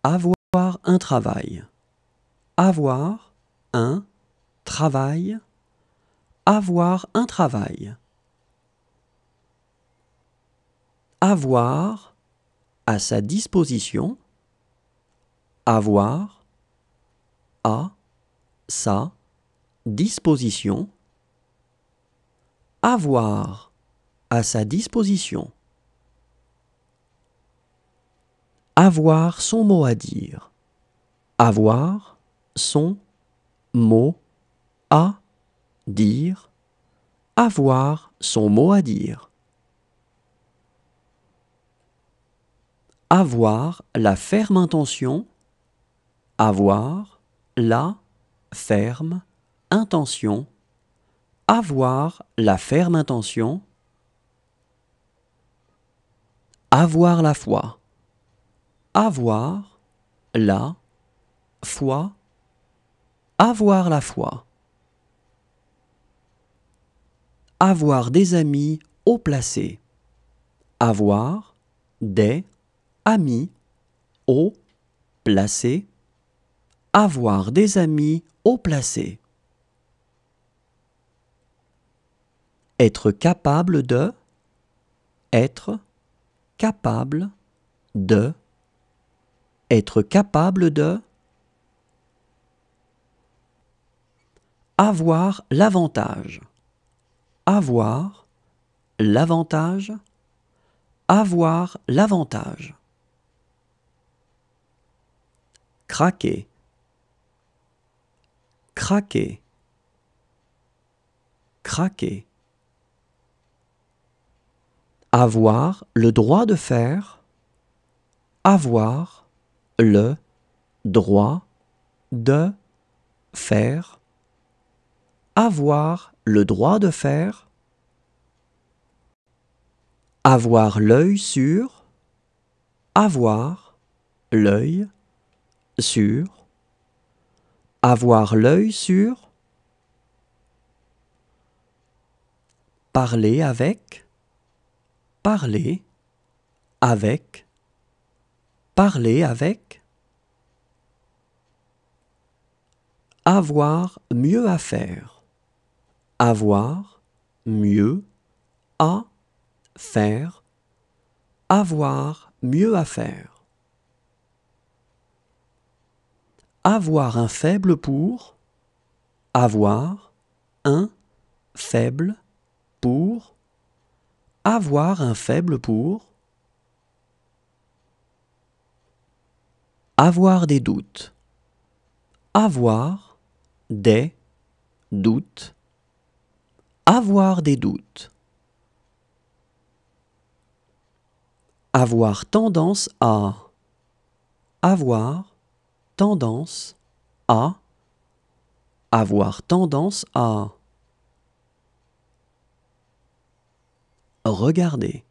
Avoir un travail. Avoir un travail. Avoir un travail. Avoir à sa disposition. Avoir à sa disposition. Avoir à sa disposition. Avoir son mot à dire. Avoir son mot à dire. Avoir son mot à dire. Avoir la ferme intention. Avoir la ferme intention. Avoir la ferme intention. Avoir la foi. Avoir la foi. Avoir la foi. Avoir des amis haut placés. Avoir des amis haut placés. Avoir des amis haut placés. Être capable de. Être capable de. Être capable de. Avoir l'avantage. Avoir l'avantage. Avoir l'avantage. Craquer. Craquer. Craquer. Avoir le droit de faire. Avoir le droit de faire. Avoir le droit de faire. Avoir l'œil sur. Avoir l'œil sur. Avoir l'œil sur. Parler avec. Parler avec. Parler avec. Avoir mieux à faire. Avoir mieux à faire. Avoir mieux à faire. Avoir un faible pour. Avoir un faible pour. Avoir un faible pour. Avoir des doutes. Avoir des doutes. Avoir des doutes. Avoir tendance à. Avoir tendance à. Avoir tendance à. Regarder.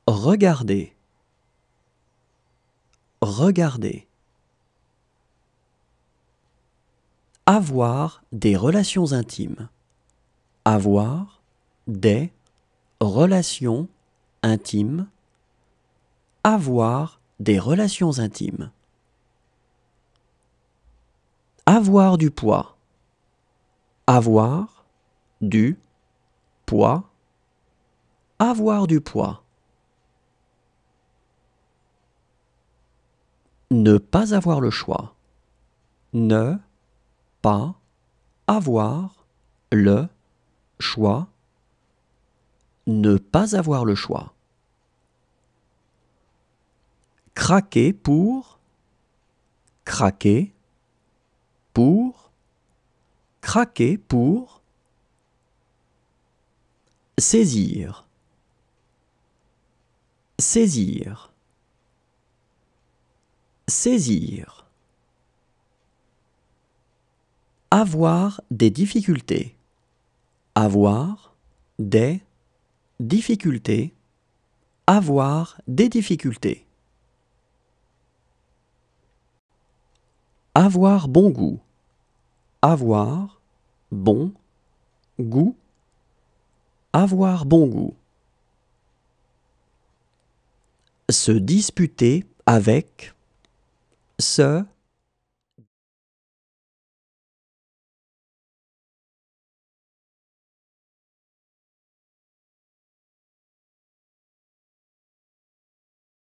Regarder. Regarder. Avoir des relations intimes. Avoir des relations intimes. Avoir des relations intimes. Avoir du poids. Avoir du poids. Avoir du poids. Ne pas avoir le choix. Ne pas avoir le choix. Ne pas avoir le choix. Craquer pour. Craquer pour. Craquer pour. Saisir. Saisir. Saisir. Avoir des difficultés. Avoir des difficultés. Avoir des difficultés. Avoir bon goût. Avoir bon goût. Avoir bon goût. Se disputer avec, se,